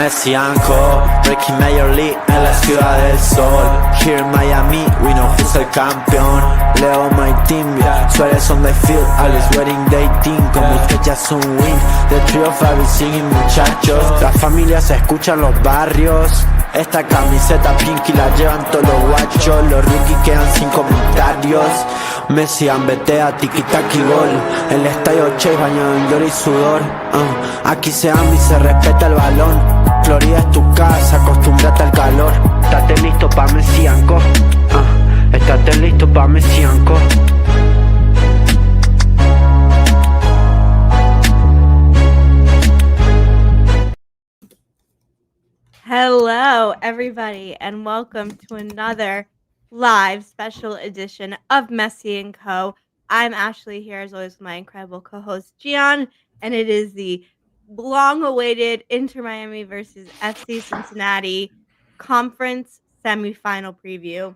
Messi Co, Breaking Major League en la ciudad del sol. Here in Miami, we know who's el campeón. Leo my team, yeah. Suárez on the field, Alice wedding dating. Con Busquets ya es un win. The trio Fabi singing, muchachos. La familia se escucha en los barrios. Esta camiseta pinky la llevan todos los guachos. Los rookies quedan sin comentarios. Messi ambetea, tiki-taki gol. El estadio Chase bañado en llor y sudor. Aquí se ama y se respeta el balón. Florida es tu casa, acostúmbrate al calor. Estate listo pa' Messi Co. Estate listo pa' Messi Co. Hello, everybody, and welcome to another live special edition of Messi Co. I'm Ashley here, as always, with my incredible co-host Gian, and it is the long-awaited Inter Miami versus FC Cincinnati conference semifinal preview.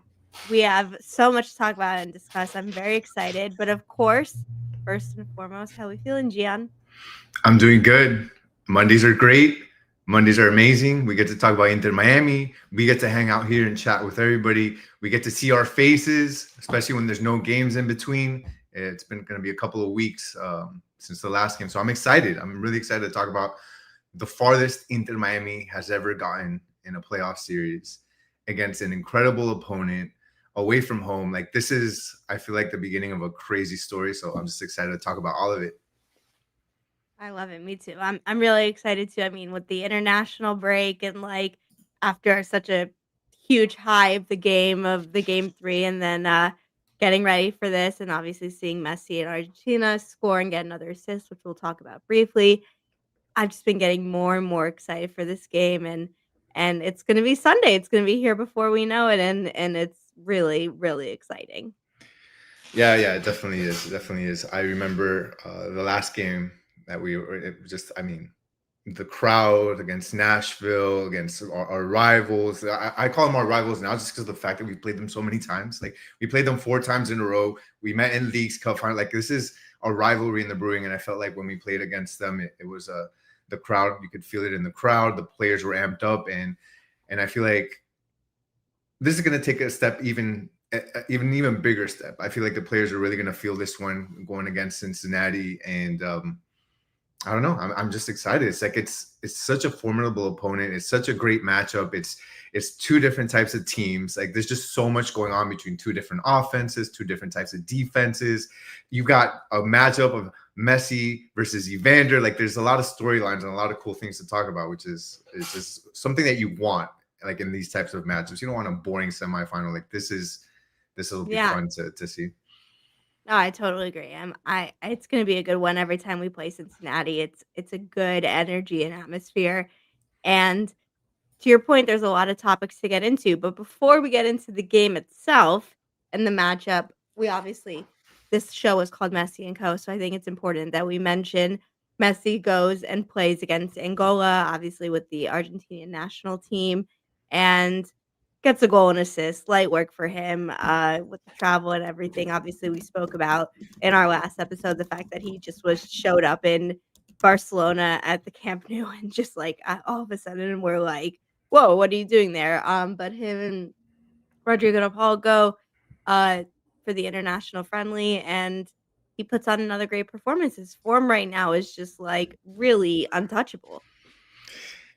We have so much to talk about and discuss. I'm very excited, but of course, first and foremost, how are we feeling, Gian? I'm doing good. Mondays are great. Mondays are amazing. We get to talk about Inter Miami. We get to hang out here and chat with everybody. We get to see our faces, especially when there's no games in between. It's been going to be a couple of weeks since the last game. So I'm excited. I'm really excited to talk about the farthest Inter Miami has ever gotten in a playoff series against an incredible opponent away from home. Like, this is, I feel like, the beginning of a crazy story. So I'm just excited to talk about all of it. I love it. Me too. I'm really excited too. I mean, with the international break and like after such a huge high of the game 3 and then getting ready for this and obviously seeing Messi in Argentina score and get another assist, which we'll talk about briefly. I've just been getting more and more excited for this game and it's going to be Sunday. It's going to be here before we know it and it's really, really exciting. Yeah, it definitely is. It definitely is. I remember the last game that the crowd against Nashville, against our rivals. I call them our rivals now just because of the fact that we played them so many times. Like, we played them 4 times in a row. We met in Leagues Cup Final. Like, this is a rivalry in the brewing, and I felt like when we played against them, it was the crowd. You could feel it in the crowd. The players were amped up, and I feel like this is going to take a step even bigger step. I feel like the players are really going to feel this one going against Cincinnati, and I don't know. I'm just excited. It's like it's such a formidable opponent. It's such a great matchup. It's 2 different types of teams. Like, there's just so much going on between 2 different offenses, 2 different types of defenses. You got a matchup of Messi versus Evander. Like, there's a lot of storylines and a lot of cool things to talk about, which is just something that you want, like, in these types of matchups. You don't want a boring semifinal. Like, this will be fun to see. No, I totally agree. It's going to be a good one every time we play Cincinnati. It's a good energy and atmosphere. And to your point, there's a lot of topics to get into. But before we get into the game itself and the matchup, this show is called Messi Co. So I think it's important that we mention Messi goes and plays against Angola, obviously with the Argentinian national team, and gets a goal and assist. Light work for him with the travel and everything. Obviously, we spoke about in our last episode the fact that he just showed up in Barcelona at the Camp Nou and just like all of a sudden we're like, whoa, what are you doing there? But him and Rodrigo de Paul go for the international friendly and he puts on another great performance. His form right now is just like really untouchable.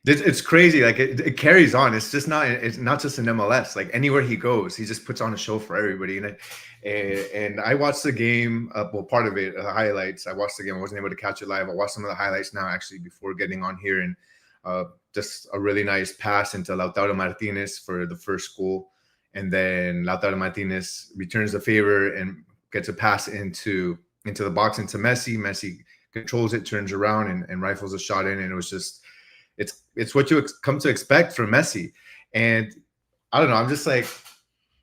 It's crazy. Like, it carries on. It's not just in MLS. Like, anywhere he goes, he just puts on a show for everybody. And I watched the game. Part of it, the highlights. I watched the game. I wasn't able to catch it live. I watched some of the highlights now, actually, before getting on here. And just a really nice pass into Lautaro Martinez for the first goal. And then Lautaro Martinez returns the favor and gets a pass into the box into Messi. Messi controls it, turns around, and rifles a shot in. And it was just, it's what you come to expect from Messi. And I don't know, I'm just like,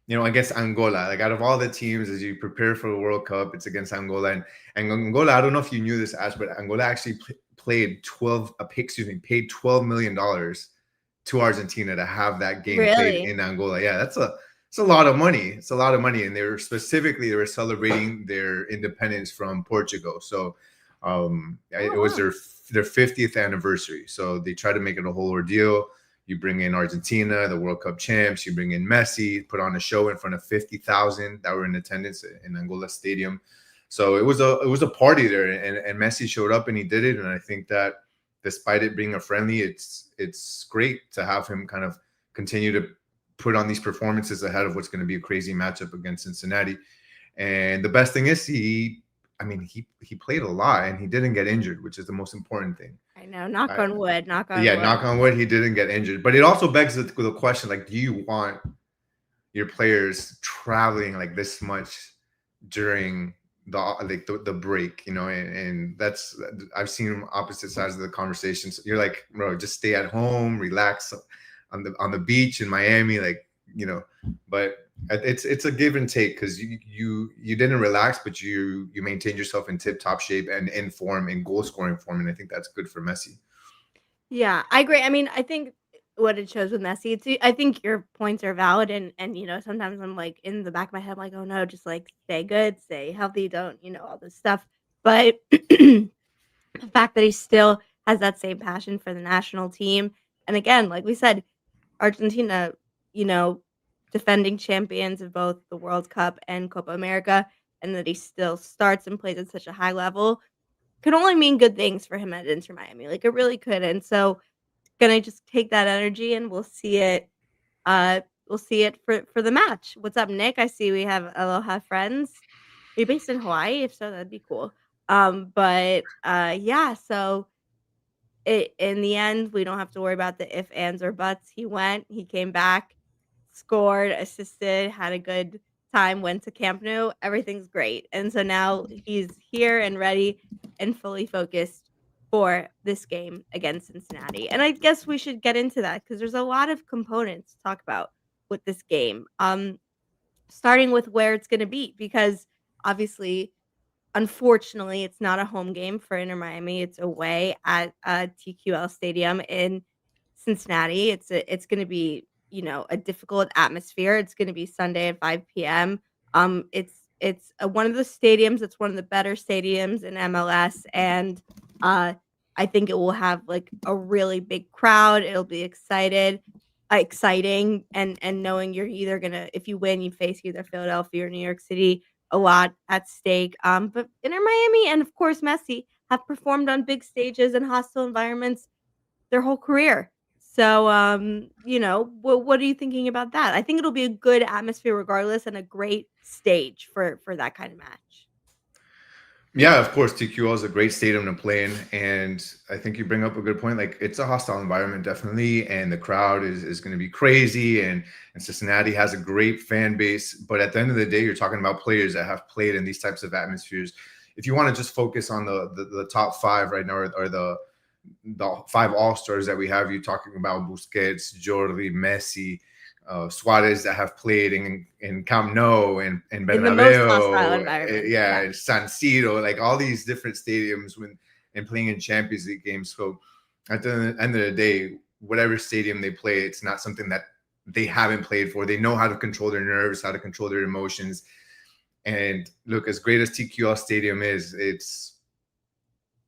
against Angola, like, out of all the teams, as you prepare for the World Cup, it's against Angola. And Angola, I don't know if you knew this, Ash, but Angola actually paid $12 million to Argentina to have that game played in Angola. Yeah, it's a lot of money. It's a lot of money. And they were celebrating their independence from Portugal. So it was their their 50th anniversary. So they try to make it a whole ordeal. You bring in Argentina, the World Cup champs. You bring in Messi, put on a show in front of 50,000 that were in attendance in Angola Stadium. So it was a party there, and Messi showed up and he did it. And I think that despite it being a friendly, it's great to have him kind of continue to put on these performances ahead of what's going to be a crazy matchup against Cincinnati. And the best thing is he played a lot and he didn't get injured, which is the most important thing. I know. Knock on wood. Knock on yeah, wood. knock on wood. He didn't get injured, but it also begs the question: like, do you want your players traveling like this much during the break? You know, and that's, I've seen opposite sides of the conversations. You're like, bro, just stay at home, relax on the beach in Miami, like, you know. But it's a give and take, because you didn't relax, but you maintained yourself in tip top shape and in form, in goal scoring form, and I think that's good for Messi. Yeah, I agree. I mean, I think what it shows with Messi, I think your points are valid, and you know, sometimes I'm like in the back of my head, I'm like, oh no, just like stay good, stay healthy, don't, you know, all this stuff. But the fact that he still has that same passion for the national team, and again, like we said, Argentina, you know, defending champions of both the World Cup and Copa America, and that he still starts and plays at such a high level could only mean good things for him at Inter Miami. Like it really could. And so gonna just take that energy and we'll see it for the match. What's up, Nick? I see we have Aloha friends. Are you based in Hawaii? If so, that'd be cool. But yeah, so in the end, we don't have to worry about the if, ands, or buts. He went, he came back, scored, assisted, had a good time, went to Camp Nou. Everything's great. And so now he's here and ready and fully focused for this game against Cincinnati. And I guess we should get into that because there's a lot of components to talk about with this game. Starting with where it's going to be, because obviously, unfortunately, it's not a home game for Inter Miami. It's away at TQL Stadium in Cincinnati. It's going to be, you know, a difficult atmosphere. It's going to be Sunday at 5 p.m. It's one of the stadiums. It's one of the better stadiums in MLS, and I think it will have like a really big crowd. It'll be exciting, and knowing you're either gonna, if you win, you face either Philadelphia or New York City. A lot at stake. But Inter Miami and of course Messi have performed on big stages and hostile environments their whole career. So, you know, what are you thinking about that? I think it'll be a good atmosphere regardless, and a great stage for that kind of match. Yeah, of course, TQL is a great stadium to play in, and I think you bring up a good point. Like, it's a hostile environment, definitely, and the crowd is going to be crazy, and Cincinnati has a great fan base. But at the end of the day, you're talking about players that have played in these types of atmospheres. If you want to just focus on the top five right now, or the five all-stars that we have, you talking about Busquets, Jordi, Messi, Suárez, that have played in Camp Nou and In the most hostile Bernabeu, environment. yeah, San Siro, like all these different stadiums and playing in Champions League games. So at the end of the day, whatever stadium they play, it's not something that they haven't played for. They know how to control their nerves, how to control their emotions. And look, as great as TQL Stadium is, it's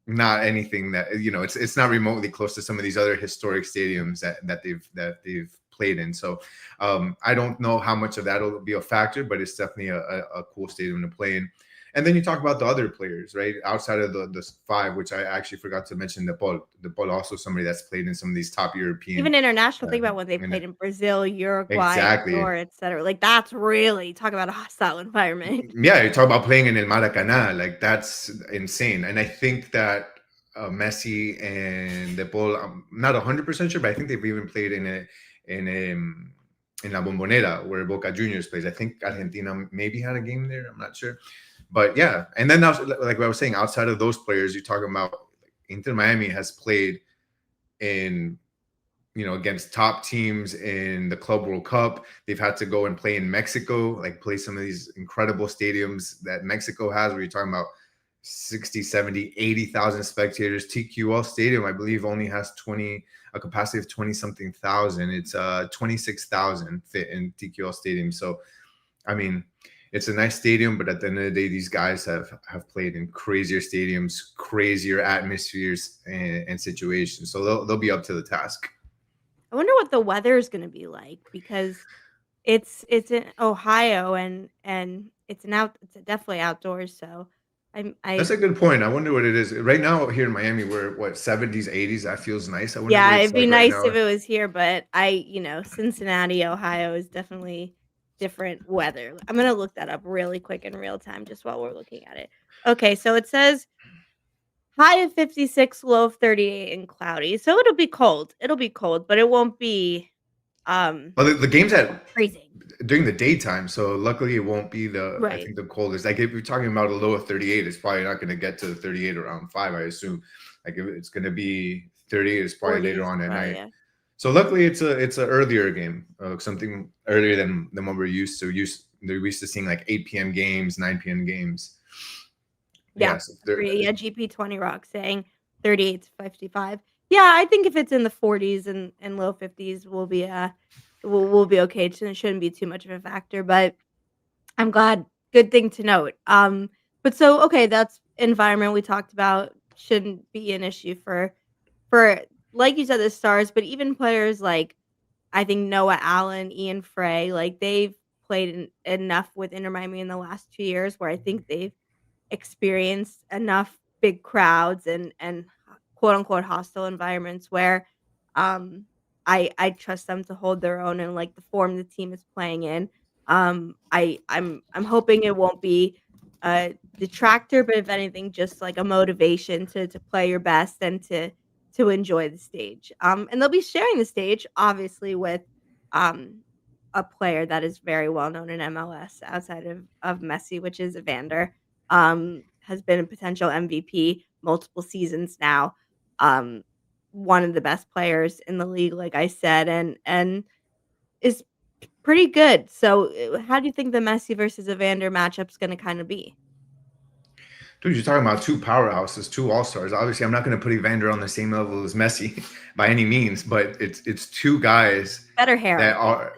not anything that, you know, it's not remotely close to some of these other historic stadiums that they've played in. So I don't know how much of that will be a factor, but it's definitely a cool stadium to play in. And then you talk about the other players, right? Outside of the five, which I actually forgot to mention, the Paul also somebody that's played in some of these top European, Even international. Think about when they played in Brazil, Uruguay, exactly, or etc. Like that's really talk about a hostile environment. Yeah, you talk about playing in El Maracanã, like that's insane. And I think that Messi and De Paul, I'm not 100% sure, but I think they've even played in La Bombonera, where Boca Juniors plays. I think Argentina maybe had a game there. I'm not sure. But yeah, and then now, like what I was saying, outside of those players, you're talking about Inter Miami has played in, you know, against top teams in the Club World Cup. They've had to go and play in Mexico, like play some of these incredible stadiums that Mexico has, where you're talking about 60, 70, 80,000 spectators. TQL Stadium, I believe, only has a capacity of 20 something thousand. It's 26,000 fit in TQL Stadium. So, I mean, it's a nice stadium, but at the end of the day, these guys have played in crazier stadiums, crazier atmospheres and situations. So they'll be up to the task. I wonder what the weather is going to be like because it's in Ohio and it's definitely outdoors. So That's a good point. I wonder what it is right now here in Miami. We're what 70s, 80s. That feels nice. I wonder yeah, what it's it'd be like right nice now. if it was here, but Cincinnati, Ohio is definitely different weather. I'm gonna look that up really quick in real time just while we're looking at it. Okay, so it says high of 56, low of 38 and cloudy. So it'll be cold. It'll be cold, but it won't be Well, the game's at freezing. during the daytime, so luckily it won't be I Right. think the coldest. Like if you're talking about a low of 38, it's probably not going to get to 38 around 5, I assume. Like if it's going to be 38, it's probably later 40s, on at probably, night. yeah. So luckily it's a earlier game, something earlier than what we're used to. They're used to seeing like 8 p.m. games, 9 p.m. games. Yeah, So yeah, GP20 Rock saying 38 to 55. Yeah, I think if it's in the 40s and low 50s, we'll be okay. It shouldn't be too much of a factor, but I'm glad. Good thing to note. But so okay, that's environment we talked about shouldn't be an issue for like you said, the stars, but even players like I think Noah Allen, Ian Frey, like they've played enough with Inter Miami in the last 2 years where I think they've experienced enough big crowds and quote unquote hostile environments where um I trust them to hold their own and like the form the team is playing in. I'm hoping it won't be a detractor, but if anything, just like a motivation to play your best and to enjoy the stage. And they'll be sharing the stage obviously with um a player that is very well known in MLS outside of Messi, which is Evander. Has been a potential MVP multiple seasons now. Um, one of the best players in the league, like I said, and is pretty good. So, how do you think the Messi versus Evander matchup's going to kind of be? Dude, you're talking about two powerhouses, two all-stars. Obviously, I'm not going to put Evander on the same level as Messi by any means, but it's two guys Better hair, that are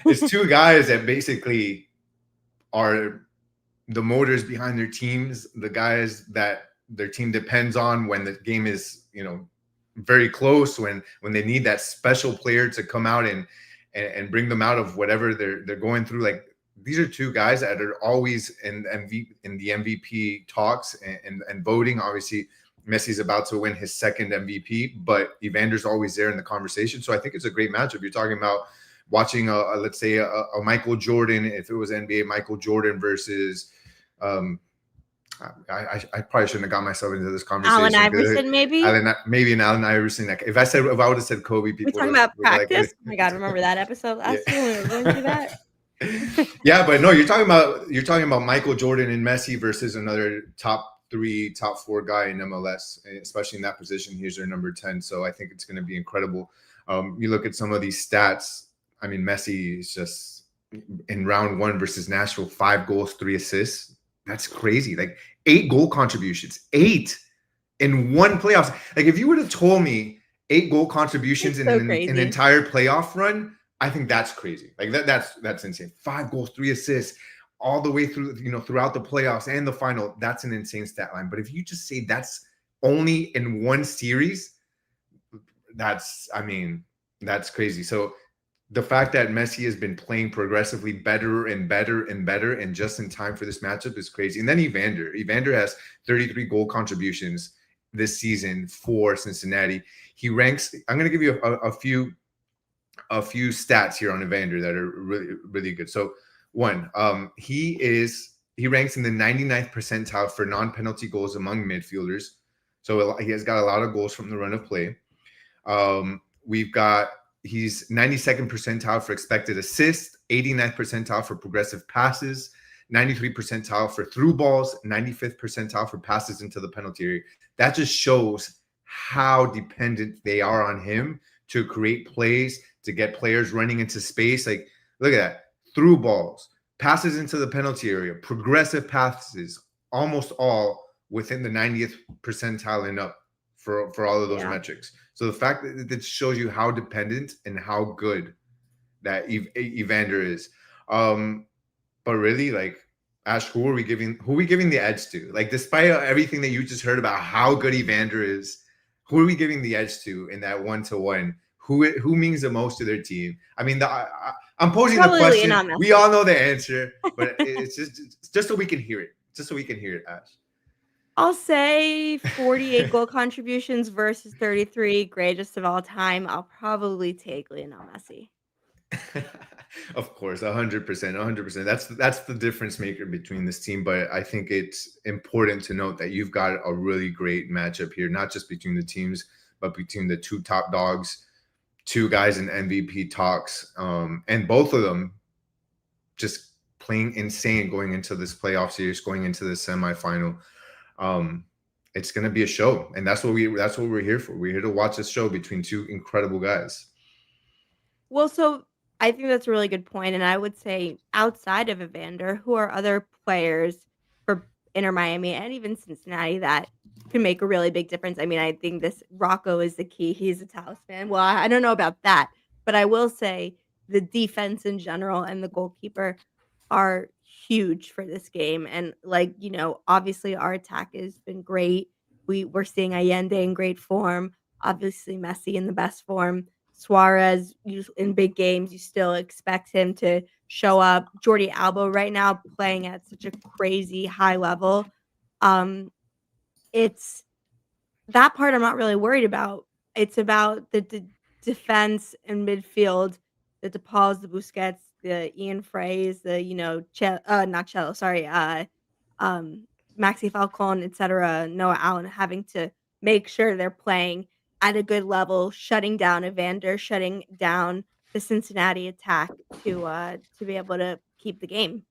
it's two guys that basically are the motors behind their teams, the guys that their team depends on when the game is, very close, when they need that special player to come out and bring them out of whatever they're going through. Like these are two guys that are always in the MVP talks and voting. Obviously, Messi's about to win his second MVP, but Evander's always there in the conversation. So I think it's a great matchup. You're talking about watching let's say a Michael Jordan, if it was NBA, Michael Jordan versus I probably shouldn't have got myself into this conversation. Allen Iverson, maybe. Maybe an Allen Iverson. If I would have said Kobe, people We're talking about would like, practice. Oh my God, remember that episode last year when we were going through that? Yeah, but no, you're talking about Michael Jordan and Messi versus another top 3, top 4 guy in MLS, especially in that position. He's their number 10. So I think it's going to be incredible. You look at some of these stats. I mean, Messi is just in round 1 versus Nashville, 5 goals, 3 assists. That's crazy. Like 8 goal contributions, 8 in one playoffs. Like if you would have told me 8 goal contributions in an entire playoff run, I think that's crazy. Like that's insane. 5 goals, 3 assists, all the way through, throughout the playoffs and the final. That's an insane stat line. But if you just say that's only in one series, that's crazy. So the fact that Messi has been playing progressively better and better and better and just in time for this matchup is crazy. And then Evander has 33 goal contributions this season for Cincinnati. He ranks, I'm going to give you a few stats here on Evander that are really, really good. So one, he ranks in the 99th percentile for non-penalty goals among midfielders. So he has got a lot of goals from the run of play. He's 92nd percentile for expected assists, 89th percentile for progressive passes, 93 percentile for through balls, 95th percentile for passes into the penalty area. That just shows how dependent they are on him to create plays, to get players running into space. Like, look at that. Through balls, passes into the penalty area, progressive passes, almost all within the 90th percentile and up for all of those metrics. So the fact that shows you how dependent and how good that Evander is. But really, like, Ash, who are we giving the edge to? Like, despite everything that you just heard about how good Evander is, who are we giving the edge to in that 1-to-1? Who means the most to their team? I mean, I'm posing the Probably question. Lionel We Messi. all know the answer, but it's just so we can hear it. Just so we can hear it, Ash. I'll say 48 goal contributions versus 33 greatest of all time. I'll probably take Lionel Messi. Of course, 100%, 100%. That's the difference maker between this team. But I think it's important to note that you've got a really great matchup here, not just between the teams, but between the two top dogs, two guys in MVP talks, and both of them just playing insane going into this playoff series, going into the semifinal. It's going to be a show, and that's what we're here for. We're here to watch this show between two incredible guys. Well, so I think that's a really good point, and I would say outside of Evander, who are other players for Inter Miami and even Cincinnati that can make a really big difference? I mean, I think this Rocco is the key. He's a talisman. Well, I don't know about that, but I will say the defense in general and the goalkeeper are huge for this game. And like, obviously our attack has been great. We're seeing Allende in great form, obviously Messi in the best form. Suárez, in big games, you still expect him to show up. Jordi Alba right now playing at such a crazy high level. It's that part I'm not really worried about. It's about the defense and midfield, the DePauls, the Busquets, the Ian Freys, the not Cello, sorry, Maxi Falcon, etc. Noah Allen having to make sure they're playing at a good level, shutting down Evander, shutting down the Cincinnati attack to be able to keep the game.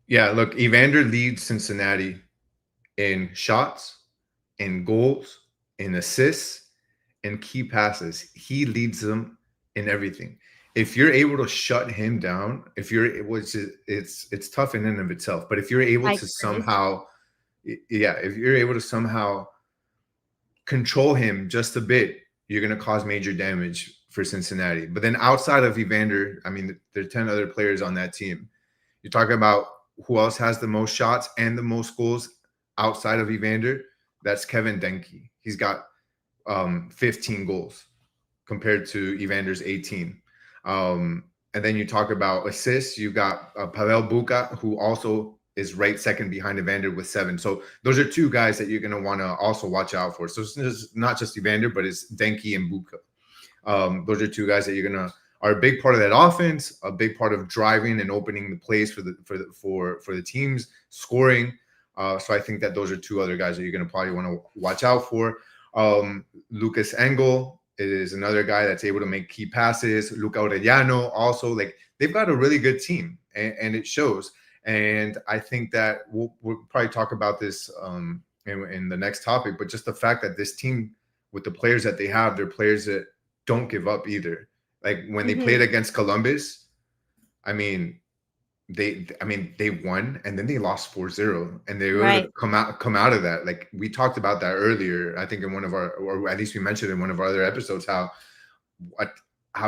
Yeah, look, Evander leads Cincinnati in shots, in goals, in assists, in key passes. He leads them in everything. If you're able to shut him down, it's tough in and of itself. But if you're able to somehow, if you're able to somehow control him just a bit, you're going to cause major damage for Cincinnati. But then outside of Evander, I mean, there are 10 other players on that team. You're talking about who else has the most shots and the most goals outside of Evander. That's Kevin Denke. He's got 15 goals compared to Evander's 18. And then you talk about assists. You got Pavel Buka, who also is right second behind Evander with 7. So those are two guys that you're going to want to also watch out for. So it's not just Evander, but it's Denke and Buka. Those are two guys that are a big part of that offense, a big part of driving and opening the plays for the teams, scoring. So I think that those are two other guys that you're going to probably want to watch out for. Lucas Engel is another guy that's able to make key passes. Luca Orellano also, like, they've got a really good team, and it shows. And I think that we'll probably talk about this in the next topic, but just the fact that this team, with the players that they have, they're players that don't give up either. Like when they played against Columbus, I mean, they won and then they lost 4-0, and they were able to come out of that. Like we talked about that earlier, I think in one of our, or at least we mentioned in one of our other episodes, how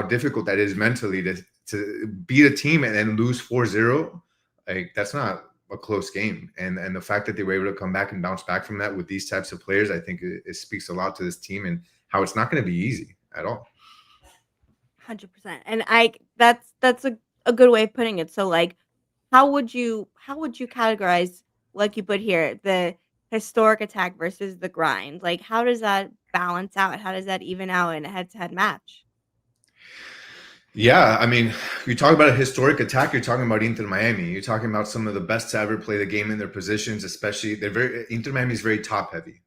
difficult that is mentally to beat a team and then lose 4-0. Like that's not a close game. And the fact that they were able to come back and bounce back from that with these types of players, I think it speaks a lot to this team and how it's not going to be easy at all. 100%. And that's a good way of putting it. So like, how would you categorize, like you put here, the historic attack versus the grind? Like, how does that balance out? How does that even out in a head-to-head match? Yeah, I mean, you talk about a historic attack, you're talking about Inter Miami. You're talking about some of the best to ever play the game in their positions, especially Inter Miami is very top heavy.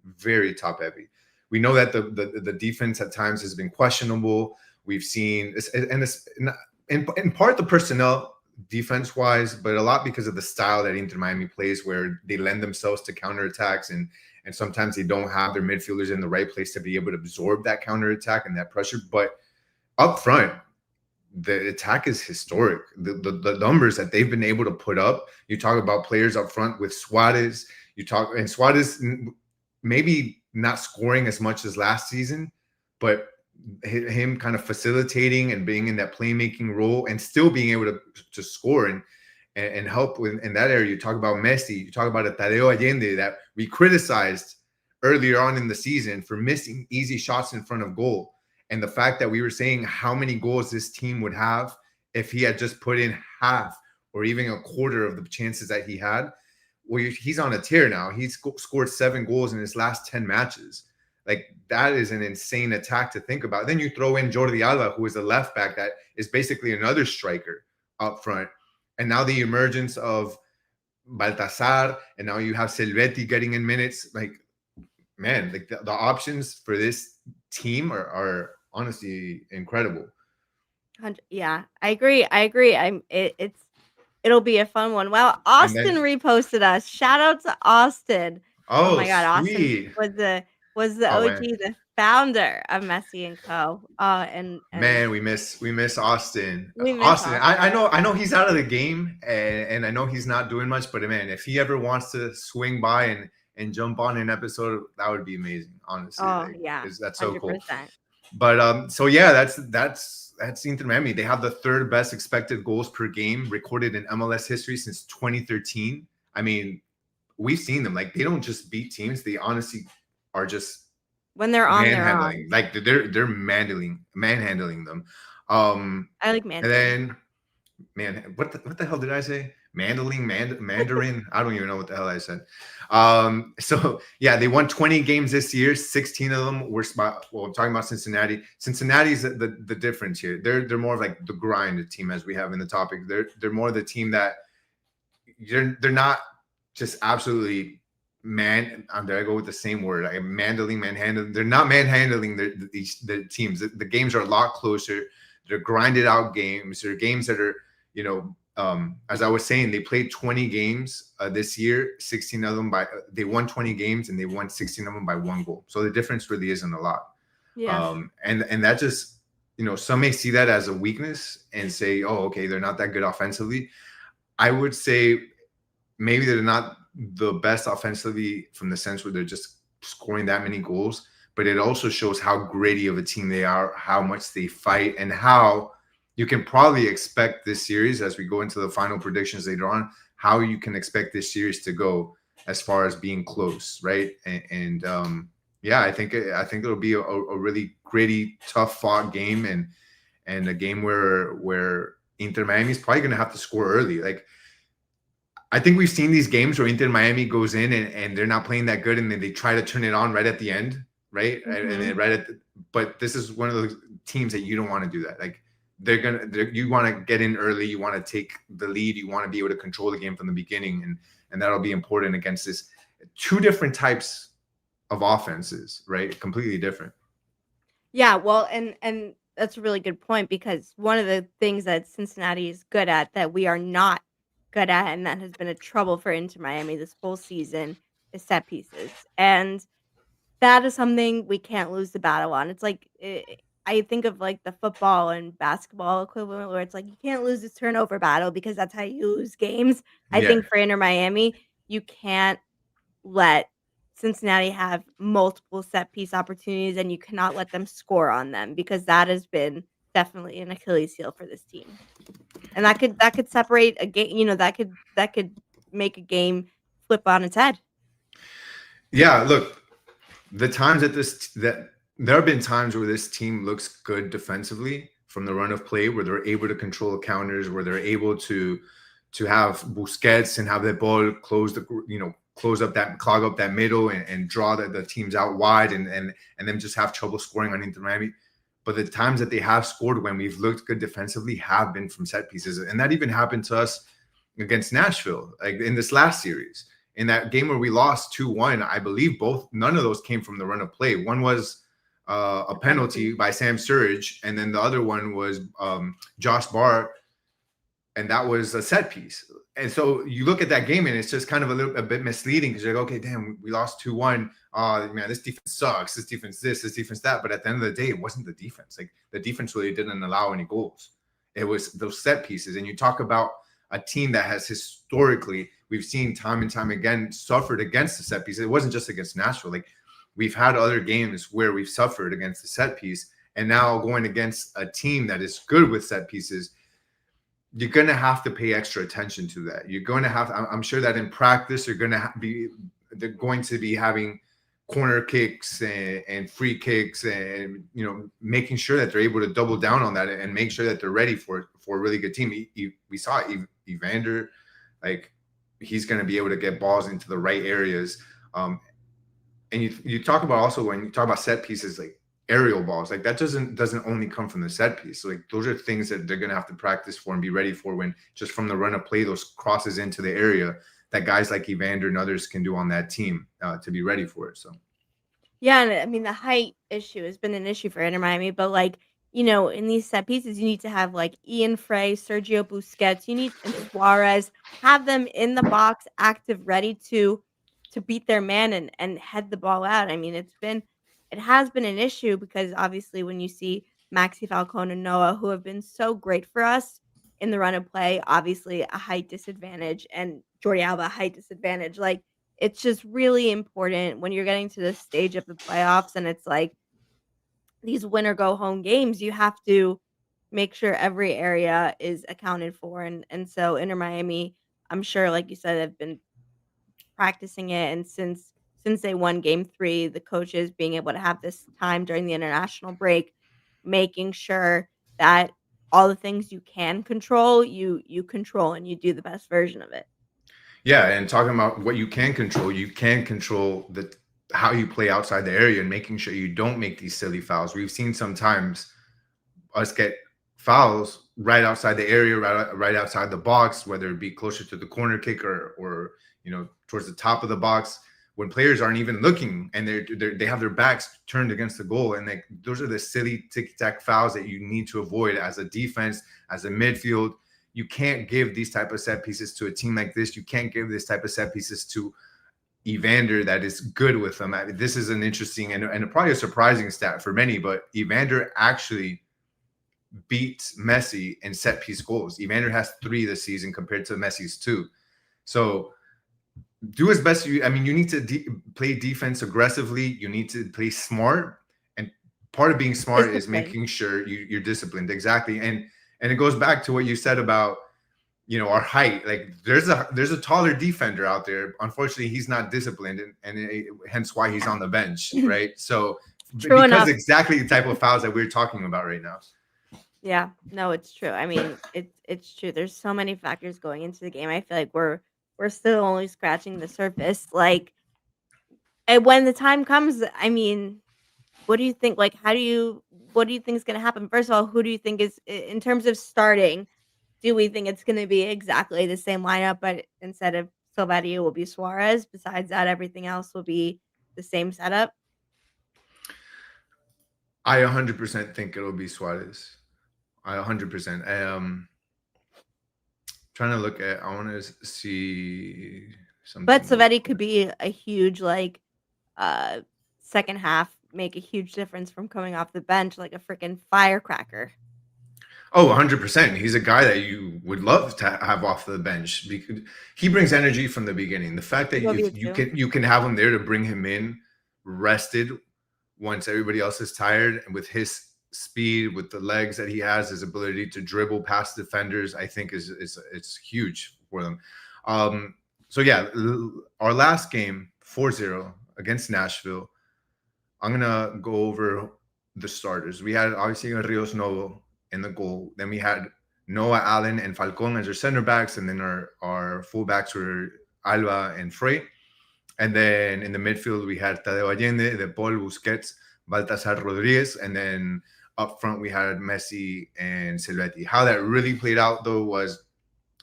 We know that the defense at times has been questionable. We've seen, and it's in part the personnel defense wise, but a lot because of the style that Inter Miami plays, where they lend themselves to counterattacks, and sometimes they don't have their midfielders in the right place to be able to absorb that counterattack and that pressure. But up front, the attack is historic. The numbers that they've been able to put up. You talk about players up front with Suárez. And Suárez maybe not scoring as much as last season, but him kind of facilitating and being in that playmaking role and still being able to score. and help in that area. You talk about Messi, you talk about a Tadeo Allende that we criticized earlier on in the season for missing easy shots in front of goal. And the fact that we were saying how many goals this team would have if he had just put in half or even a quarter of the chances that he had. Well, he's on a tear now. He's scored 7 goals in his last 10 matches. Like, that is an insane attack to think about. Then you throw in Jordi Alba, who is a left back that is basically another striker up front. And now the emergence of Baltasar, and now you have Silvetti getting in minutes. Like, man, like the options for this team are honestly incredible. Yeah, I agree. It'll be a fun one. Wow, Austin reposted us. Shout out to Austin. Oh my God, sweet. Austin was the OG, the founder of Messi Co. And man, we miss Austin. Austin. I know he's out of the game, and I know he's not doing much. But man, if he ever wants to swing by and jump on an episode, that would be amazing. Honestly, yeah, that's so 100%. Cool. 100%. But so yeah, that's Inter Miami. They have the 3rd best expected goals per game recorded in MLS history since 2013. I mean, we've seen them. Like, they don't just beat teams; they honestly are just when they're on their own. Like, they're manhandling them. I like manhandling. And then, man, what the hell did I say? Mandarin. I don't even know what the hell I said. So yeah, they won 20 games this year. 16 of them were I'm talking about Cincinnati. Cincinnati's the difference here. They're more of like the grind team, as we have in the topic. They're more the team that they're not just absolutely I'm there I go with the same word. Like manhandling. They're not manhandling the teams. The games are a lot closer. They're grinded out games. They're games that are, as I was saying, they played 20 games this year. 16 of them they won 20 games, and they won 16 of them by 1 goal. So the difference really isn't a lot. Yeah. And that just, some may see that as a weakness and say, oh, okay, they're not that good offensively. I would say maybe they're not the best offensively from the sense where they're just scoring that many goals, but it also shows how gritty of a team they are, how much they fight, and how you can probably expect this series, as we go into the final predictions later on, how you can expect this series to go as far as being close, right? And yeah, I think it'll be a really gritty, tough fought game, and a game where Inter Miami is probably going to have to score early. Like, I think we've seen these games where Inter Miami goes in and they're not playing that good, and then they try to turn it on right at the end, right? Mm-hmm. And then but this is one of those teams that you don't want to do that. Like, you want to get in early, you want to take the lead, you want to be able to control the game from the beginning, and that'll be important against this 2 different types of offenses, right? Completely different. Yeah, well, and that's a really good point, because one of the things that Cincinnati is good at that we are not good at, and that has been a trouble for Inter Miami this whole season, is set pieces. And that is something we can't lose the battle on. It's like, I think of like the football and basketball equivalent, where it's like, you can't lose this turnover battle, because that's how you lose games. I think for Inter Miami, you can't let Cincinnati have multiple set piece opportunities, and you cannot let them score on them, because that has been definitely an Achilles heel for this team. And that could separate a game, that could make a game flip on its head. Yeah, look, the times that there have been times where this team looks good defensively from the run of play, where they're able to control the counters, where they're able to have Busquets and have the ball clog up that middle and draw the teams out wide, and then just have trouble scoring on Inter Miami. But the times that they have scored when we've looked good defensively have been from set pieces. And that even happened to us against Nashville, like in this last series. In that game where we lost 2-1, I believe none of those came from the run of play. One was a penalty by Sam Sturridge, and then the other one was Josh Barr, and that was a set piece. And so you look at that game, and it's just kind of a bit misleading, because you're like, okay, damn, we lost 2-1. Man, this defense sucks. This defense this defense that. But at the end of the day, it wasn't the defense. Like, the defense really didn't allow any goals. It was those set pieces. And you talk about a team that has historically, we've seen time and time again, suffered against the set piece. It wasn't just against Nashville. Like, we've had other games where we've suffered against the set piece, and now going against a team that is good with set pieces, you're going to have to pay extra attention to that. You're going to have, I'm sure that in practice, they're going to be having corner kicks and free kicks, and, you know, making sure that they're able to double down on that and make sure that they're ready for a really good team. We saw Evander, like, he's going to be able to get balls into the right areas. And you talk about also, when you talk about set pieces, like aerial balls, like that doesn't only come from the set piece. So, like, those are things that they're going to have to practice for and be ready for, when just from the run of play, those crosses into the area that guys like Evander and others can do on that team to be ready for it. So, Yeah, and I mean, the height issue has been an issue for Inter Miami, but, like, you know, in these set pieces, you need to have, like, Ian Frey, Sergio Busquets, and Suárez, have them in the box, active, ready to beat their man and head the ball out. I mean, it has been an issue because obviously when you see Maxi Falcone and Noah, who have been so great for us in the run of play, obviously a height disadvantage, and Jordi Alba a height disadvantage. Like, it's just really important when you're getting to this stage of the playoffs and it's like these win or go home games, you have to make sure every area is accounted for. And so Inter Miami, I'm sure, like you said, have been practicing it, and since they won game 3, the coaches being able to have this time during the international break, making sure that all the things you can control, you control and you do the best version of it. yeah, and talking about what you can control how you play outside the area and making sure you don't make these silly fouls. We've seen sometimes us get fouls right outside the area, right outside the box, whether it be closer to the corner kick or you know, towards the top of the box, when players aren't even looking and they have their backs turned against the goal. And like, those are the silly ticky-tack fouls that you need to avoid as a defense, as a midfield. You can't give these type of set pieces to a team like this. You can't give this type of set pieces to Evander that is good with them. I mean, this is an interesting and probably a surprising stat for many, but Evander actually beats Messi in set piece goals. Evander has 3 this season compared to Messi's 2. So do as best you need to play defense aggressively. You need to play smart, and part of being smart is making sure you're disciplined. Exactly. And it goes back to what you said about, you know, our height. Like, there's a taller defender out there. Unfortunately, he's not disciplined, and hence why he's on the bench, right? So True enough. exactly the type of fouls that we're talking about right now. Yeah, no, it's true. I mean, it's true. There's so many factors going into the game. I feel like we're still only scratching the surface. Like, and when the time comes, I mean, what do you think? Like, what do you think is going to happen? First of all, who do you think is, in terms of starting, do we think it's going to be exactly the same lineup, but instead of Silvetti, it will be Suárez? Besides that, everything else will be the same setup? I 100% think it'll be Suárez. I 100%. Trying to look at, I want to see something. But Silvetti could be a huge, like, second half, make a huge difference from coming off the bench like a freaking firecracker. Oh, 100%. He's a guy that you would love to have off the bench because he brings energy from the beginning. The fact that you can have him there to bring him in rested once everybody else is tired, and with his speed, with the legs that he has, his ability to dribble past defenders, I think it's huge for them. So yeah, our last game, 4-0 against Nashville. I'm gonna go over the starters. We had obviously Rios Novo in the goal. Then we had Noah, Allen, and Falcón as our center backs, and then our full backs were Alba and Frey. And then in the midfield we had Tadeo Allende, De Paul, Busquets, Baltasar Rodriguez, and then up front we had Messi and Silvetti. How that really played out though was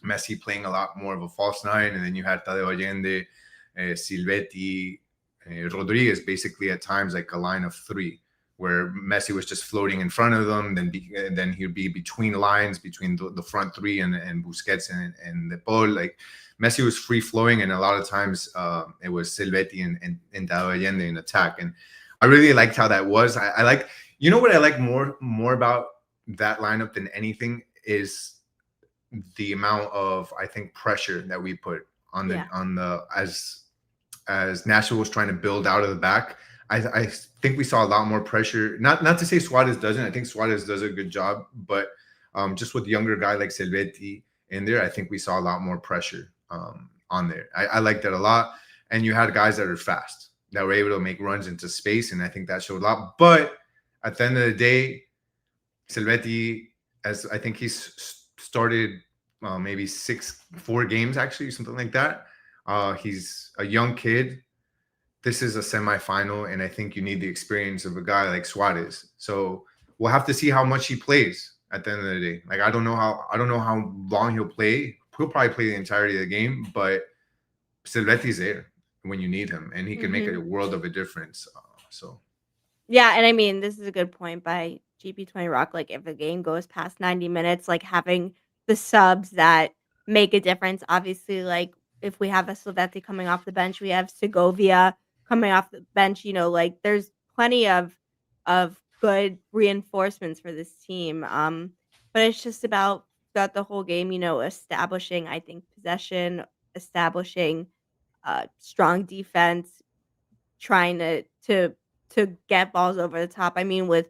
Messi playing a lot more of a false 9, and then you had Tadeo Allende, Silvetti, Rodriguez, basically at times like a line of 3, where Messi was just floating in front of them. Then he'd be between lines, between the front 3 and Busquets and De Paul. Like, Messi was free flowing, and a lot of times it was Silvetti and Tadeo Allende in attack. And I really liked how that was. I like, you know what I like more about that lineup than anything is the amount of, I think, pressure that we put on the as Nashville was trying to build out of the back. I think we saw a lot more pressure. Not to say Suárez doesn't. I think Suárez does a good job, but Just with younger guy like Silvetti in there, I think we saw a lot more pressure on there. I like that a lot. And you had guys that are fast, that were able to make runs into space, and I think that showed a lot. But at the end of the day, Silvetti, as I think he's started maybe 4 games actually, something like that. He's a young kid. This is a semifinal, and I think you need the experience of a guy like Suárez. So we'll have to see how much he plays at the end of the day. Like I don't know how long he'll play. He'll probably play the entirety of the game, but Silvetti's there when you need him, and he can make a world of a difference. So Yeah, and I mean, this is a good point by GP20 Rock. Like, if the game goes past 90 minutes, like having the subs that make a difference. Obviously, like if we have a Silvetti coming off the bench, we have Segovia coming off the bench. Like there's plenty of good reinforcements for this team. But it's just about throughout the whole game, establishing, I think, possession, establishing strong defense, trying to get balls over the top. I mean, with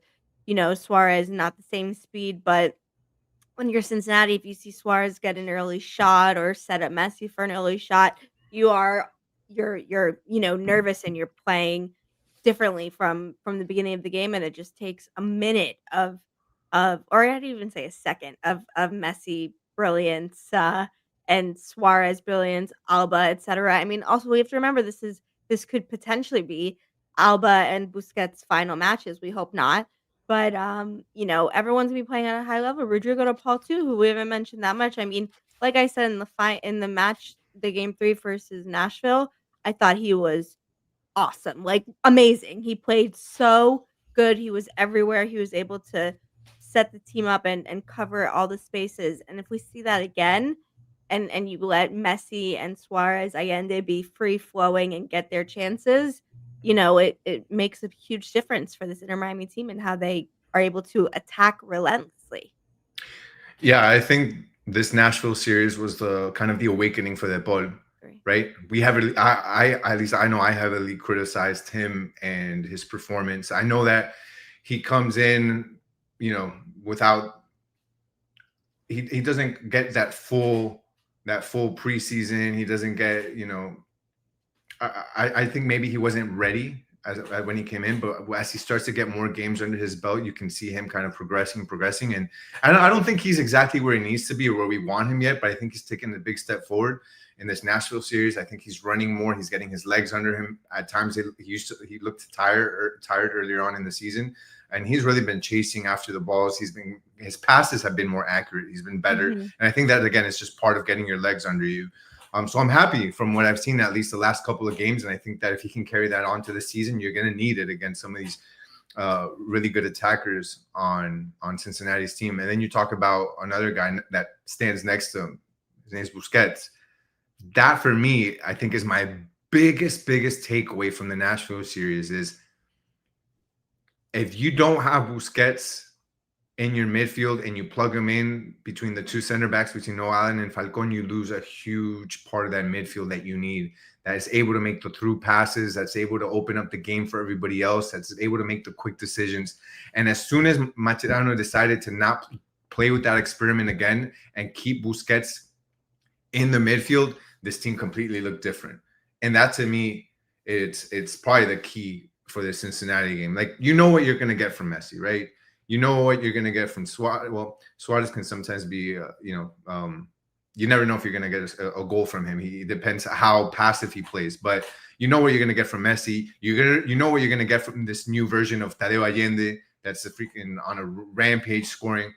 Suarez, not the same speed, but when you're Cincinnati, if you see Suarez get an early shot or set up Messi for an early shot, you're nervous and you're playing differently from the beginning of the game, and it just takes a minute of or I'd even say a second of Messi brilliance and Suarez brilliance, Alba, etc. I mean, also we have to remember this could potentially be Alba and Busquets' final matches. We hope not. But everyone's gonna be playing at a high level. Rodrigo de Paul too, who we haven't mentioned that much. I mean, like I said in the match, the game 3 versus Nashville, I thought he was awesome, like amazing. He played so good. He was everywhere. He was able to set the team up and cover all the spaces. And if we see that again, and you let Messi and Suarez Allende be free flowing and get their chances, it makes a huge difference for this Inter Miami team and how they are able to attack relentlessly. yeah, I think this Nashville series was the kind of the awakening for that ball, right? We have I at least I know I heavily criticized him and his performance. I know that he comes in, without he doesn't get that full preseason. He doesn't get, I think maybe he wasn't ready when he came in, but as he starts to get more games under his belt, you can see him kind of progressing. And I don't think he's exactly where he needs to be or where we want him yet, but I think he's taken a big step forward in this Nashville series. I think he's running more. He's getting his legs under him. At times he looked tired earlier on in the season, and he's really been chasing after the balls. His passes have been more accurate. He's been better. And I think that again is just part of getting your legs under you. So I'm happy from what I've seen, at least the last couple of games. And I think that if he can carry that on to the season, you're going to need it against some of these really good attackers on Cincinnati's team. And then you talk about another guy that stands next to him. His name's Busquets. That for me, I think is my biggest takeaway from the Nashville series is if you don't have Busquets in your midfield and you plug him in between the two center backs, between Noah Allen and Falcon, you lose a huge part of that midfield that you need, that is able to make the through passes, that's able to open up the game for everybody else, that's able to make the quick decisions. And as soon as Mascherano decided to not play with that experiment again and keep Busquets in the midfield, this team completely looked different. And that to me, it's probably the key for the Cincinnati game. Like, you know what you're going to get from Messi, right? You know what you're going to get from Suárez. Well, Suárez can sometimes be, you never know if you're going to get a goal from him. He depends how passive he plays. But you know what you're going to get from Messi. You know what you're going to get from this new version of Tadeo Allende that's freaking on a rampage scoring.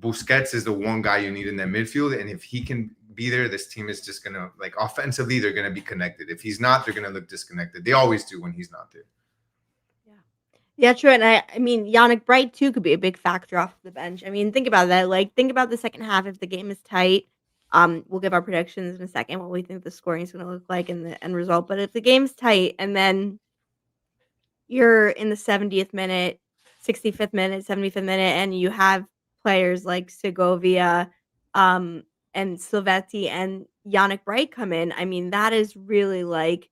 Busquets is the one guy you need in that midfield. And if he can be there, this team is just going to, like, offensively, they're going to be connected. If he's not, they're going to look disconnected. They always do when he's not there. Yeah, true. And I mean, Yannick Bright too could be a big factor off the bench. I mean, think about that. Like, think about the second half. If the game is tight, we'll give our predictions in a second, what we think the scoring is going to look like and the end result. But if the game's tight and then you're in the 70th minute, 65th minute, 75th minute, and you have players like Segovia, and Silvetti and Yannick Bright come in, I mean, that is really like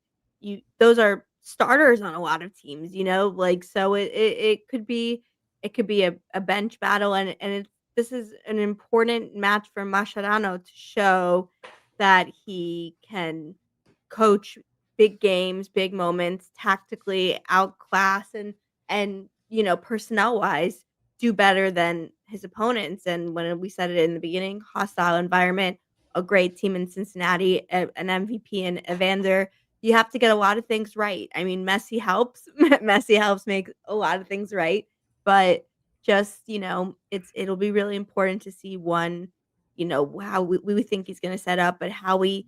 those are starters on a lot of teams, like, so it could be a bench battle, and this is an important match for Mascherano to show that he can coach big games, big moments, tactically outclass and personnel wise do better than his opponents. And when we said it in the beginning, hostile environment, a great team in Cincinnati, an MVP in Evander. You have to get a lot of things right. I mean, Messi helps. Messi helps make a lot of things right, but just it'll be really important to see one, how we think he's going to set up, but how he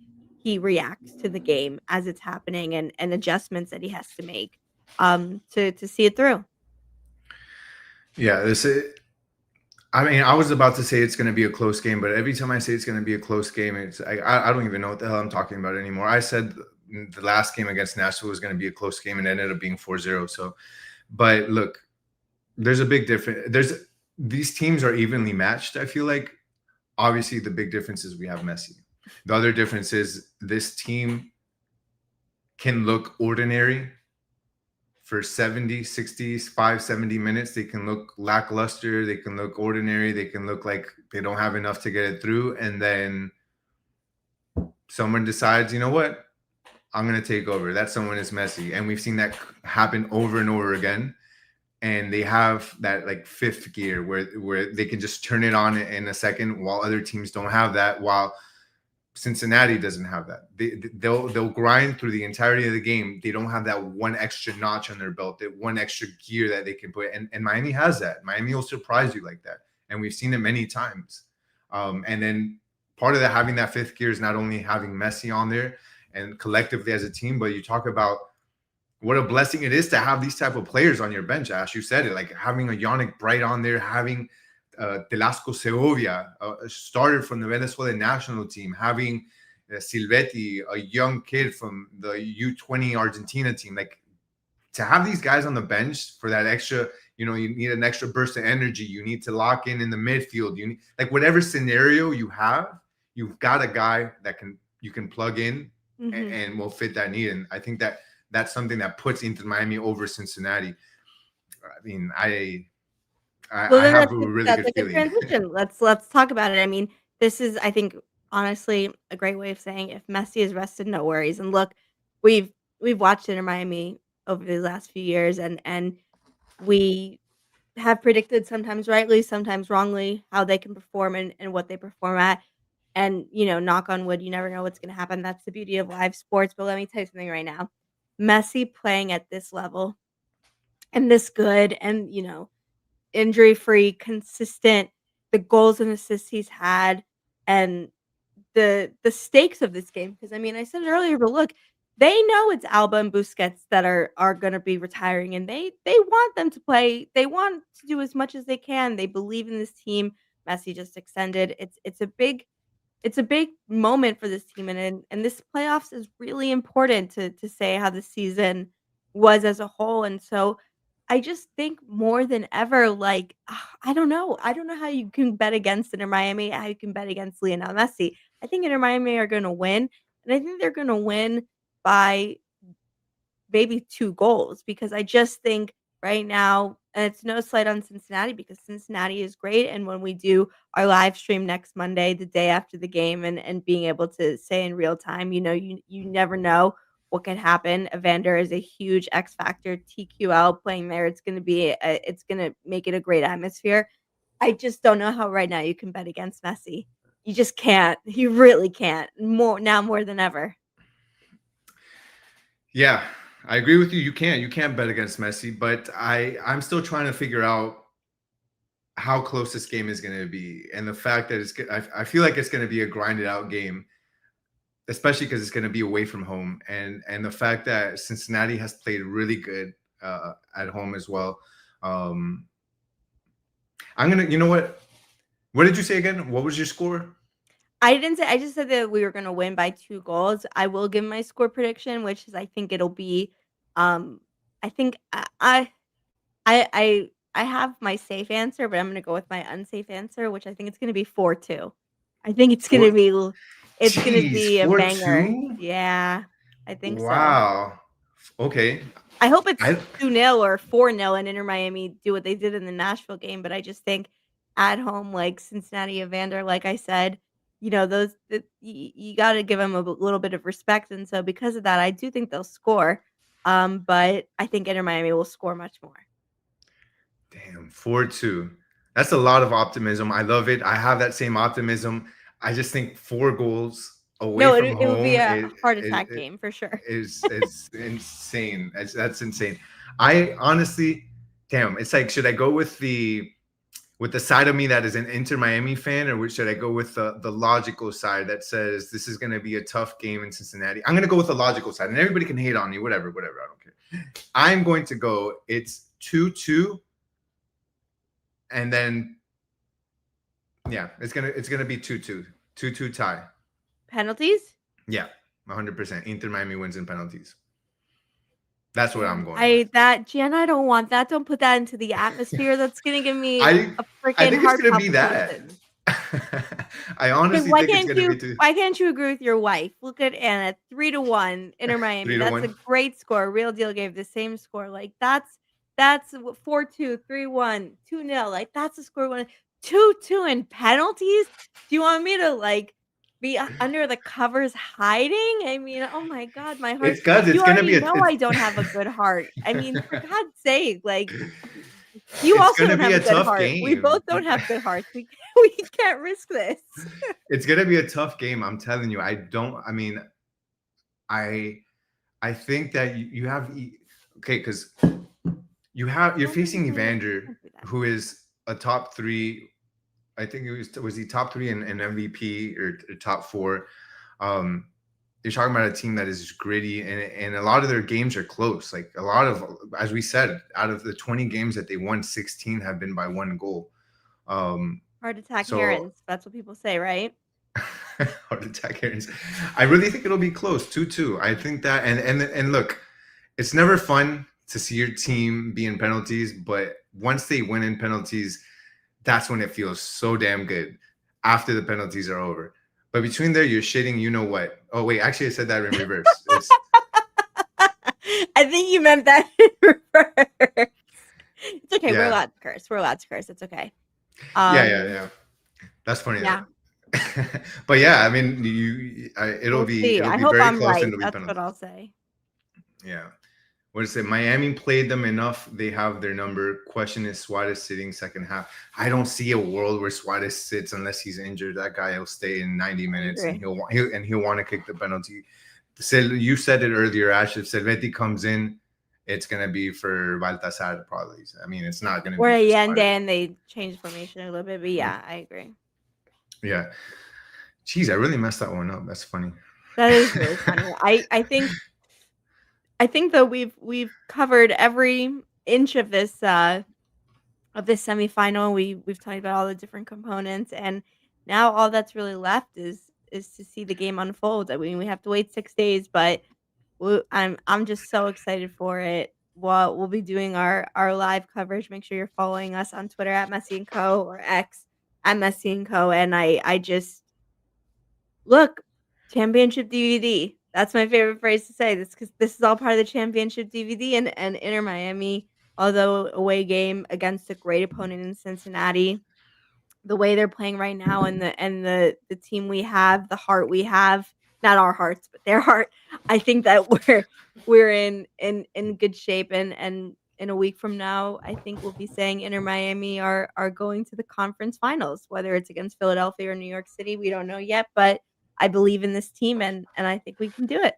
reacts to the game as it's happening and adjustments that he has to make to see it through. Yeah, I mean, I was about to say it's going to be a close game, but every time I say it's going to be a close game, I don't even know what the hell I'm talking about anymore. I said the last game against Nashville was going to be a close game and it ended up being 4-0. So, but look, there's a big difference. These teams are evenly matched. I feel like obviously the big difference is we have Messi. The other difference is this team can look ordinary for 70, 65, 70 minutes. They can look lackluster. They can look ordinary. They can look like they don't have enough to get it through. And then someone decides, you know what? I'm going to take over. That someone is Messi. And we've seen that happen over and over again. And they have that like fifth gear where they can just turn it on in a second, while other teams don't have that, while Cincinnati doesn't have that. They'll grind through the entirety of the game. They don't have that one extra notch on their belt, that one extra gear that they can put. And Miami has that. Miami will surprise you like that. And we've seen it many times. And then part of that, having that fifth gear, is not only having Messi on there and collectively as a team, but you talk about what a blessing it is to have these type of players on your bench. Ash, you said it, like having a Yannick Bright on there, having Telasco Segovia, started from the Venezuelan national team, having Silvetti, a young kid from the U20 Argentina team. Like, to have these guys on the bench for that extra, you need an extra burst of energy. You need to lock in the midfield. You need, like, whatever scenario you have, you've got a guy that you can plug in and will fit that need. And I think that's something that puts Inter Miami over Cincinnati. I mean, I have a really good feeling. Transition. Let's talk about it. I mean, this is, I think, honestly, a great way of saying if Messi is rested, no worries. And look, we've watched Inter Miami over the last few years, and we have predicted, sometimes rightly, sometimes wrongly, how they can perform and what they perform at. And knock on wood, you never know what's going to happen. That's the beauty of live sports. But let me tell you something right now. Messi playing at this level and this good, and injury-free, consistent, the goals and assists he's had, and the stakes of this game. Because I mean, I said it earlier, but look, they know it's Alba and Busquets that are going to be retiring, and they want them to play. They want to do as much as they can. They believe in this team. Messi just extended. It's a big moment for this team, and this playoffs is really important to say how the season was as a whole. And so I just think more than ever, like, I don't know how you can bet against Inter Miami, how you can bet against Lionel Messi. I think Inter Miami are going to win, and I think they're going to win by maybe 2 goals, because I just think right now, and it's no slight on Cincinnati, because Cincinnati is great. And when we do our live stream next Monday, the day after the game, and being able to say in real time, you never know what could happen. Evander is a huge X factor. TQL playing there, it's going to make it a great atmosphere. I just don't know how right now you can bet against Messi. You just can't. You really can't. More than ever. Yeah, I agree with you. You can't bet against Messi, but I'm still trying to figure out how close this game is going to be, and the fact that I feel like it's going to be a grinded out game, especially because it's going to be away from home, and the fact that Cincinnati has played really good at home as well. I'm gonna, what did you say again? What was your score? I didn't say. I just said that we were going to win by 2 goals. I will give my score prediction, which is, I think it'll be. I think I have my safe answer, but I'm going to go with my unsafe answer, which I think it's going to be 4-2. I think it's going to be. It's going to be a banger. 4-2? Yeah, I think so. Wow. Okay. I hope it's 2-0 or 4-0 and Inter Miami do what they did in the Nashville game, but I just think at home like Cincinnati, Evander, like I said, you got to give them a little bit of respect, and so because of that, I do think they'll score. But I think Inter Miami will score much more. Damn, 4-2. That's a lot of optimism. I love it. I have that same optimism. I just think 4 goals away No, from it would be home a heart attack game for sure. is insane. That's insane. I honestly, damn, it's like, should I go with the side of me that is an Inter Miami fan, or should I go with the logical side that says this is going to be a tough game in Cincinnati? I'm going to go with the logical side, and everybody can hate on me, whatever. I don't care. I'm going to go. It's 2-2, and then yeah, it's gonna be 2-2 tie. Penalties? Yeah, 100%. Inter Miami wins in penalties. That's what I'm going with. Gian, I don't want that. Don't put that into the atmosphere. That's gonna give me I a freaking think heart it's gonna be palpitation. that. I honestly think it's gonna be 2. Why can't you agree with your wife? Look at Anna, 3-1 Inter Miami. That's a great score. Real Deal gave the same score. Like that's 4-2, 3-1, 2-0. Like that's a score. 2-2 in penalties. Do you want me to like be under the covers hiding? I mean, oh my God, my heart. It's because it's You gonna be already know I don't have a good heart. I mean, for God's sake, like you it's also gonna don't be have a a good tough heart. We game. both don't have good hearts. We can't risk this. It's gonna be a tough game. I'm telling you. I think that you have okay, because you're facing Evander, who is a top 3. I think was he top 3 in MVP or top 4. You're talking about a team that is gritty, and a lot of their games are close. Like a lot of, as we said, out of the 20 games that they won, 16 have been by 1 goal. Heart attack Herons. That's what people say, right? Heart attack Herons. I really think it'll be close, 2-2. I think that, and look, it's never fun to see your team be in penalties, but once they win in penalties, that's when it feels so damn good after the penalties are over. But between there, you're shitting, you know what? Oh, wait, actually, I said that in reverse. I think you meant that in reverse. It's okay. Yeah. We're allowed to curse. It's okay. Yeah. That's funny. Yeah. But yeah, I mean, it'll be I hope very I'm close. right. And That's what I'll say. Yeah. What is it? Miami played them enough. They have their number. Question is Suárez sitting second half. I don't see a world where Suárez sits unless he's injured. That guy will stay in 90 minutes and he'll want to kick the penalty. You said it earlier, Ash. If Servetti comes in, it's gonna be for Baltasar probably. I mean, it's not gonna be. Or Allende, and they changed formation a little bit, but yeah, I agree. Yeah. Jeez, I really messed that one up. That's funny. That is really funny. I think though we've covered every inch of this semifinal. We've talked about all the different components, and now all that's really left is to see the game unfold. I mean, we have to wait 6 days, but I'm just so excited for it. We'll be doing our live coverage. Make sure you're following us on Twitter at Messi Co or X at Messi Co. And I just look, championship DVD. That's my favorite phrase to say. This because this is all part of the championship DVD, and Inter Miami, although away game against a great opponent in Cincinnati, the way they're playing right now, and the team we have, the heart we have, not our hearts, but their heart. I think that we're in good shape, and in a week from now, I think we'll be saying Inter Miami are going to the conference finals, whether it's against Philadelphia or New York City. We don't know yet, but I believe in this team, and I think we can do it.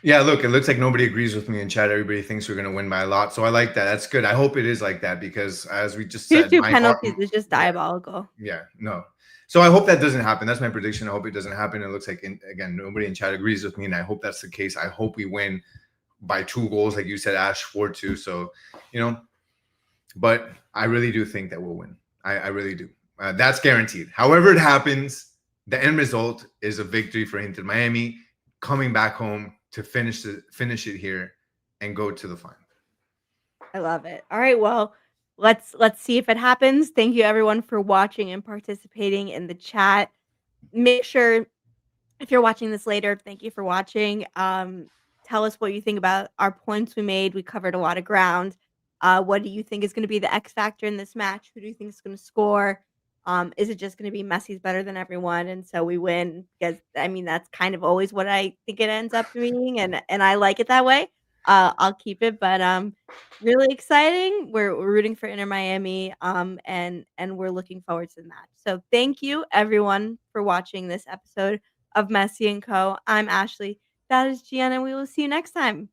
Yeah, look, it looks like nobody agrees with me in chat. Everybody thinks we're going to win by a lot. So I like that. That's good. I hope it is like that because as we just said, 2-2 penalties is just diabolical. Yeah, no. So I hope that doesn't happen. That's my prediction. I hope it doesn't happen. It looks like, again, nobody in chat agrees with me, and I hope that's the case. I hope we win by 2 goals, like you said, Ash, 4-2. So, but I really do think that we'll win. I really do. That's guaranteed. However it happens, the end result is a victory for Inter Miami coming back home to finish it here and go to the final. I love it. All right, well, let's see if it happens. Thank you everyone for watching and participating in the chat. Make sure if you're watching this later, thank you for watching. Tell us what you think about our points we made. We covered a lot of ground. What do you think is going to be the X factor in this match? Who do you think is going to score? Is it just going to be Messi's better than everyone, and so we win? Because I mean, that's kind of always what I think it ends up being, and I like it that way. I'll keep it, but really exciting. We're rooting for Inter Miami, and we're looking forward to the match. So thank you everyone for watching this episode of Messi and Co. I'm Ashley. That is Gian, and we will see you next time.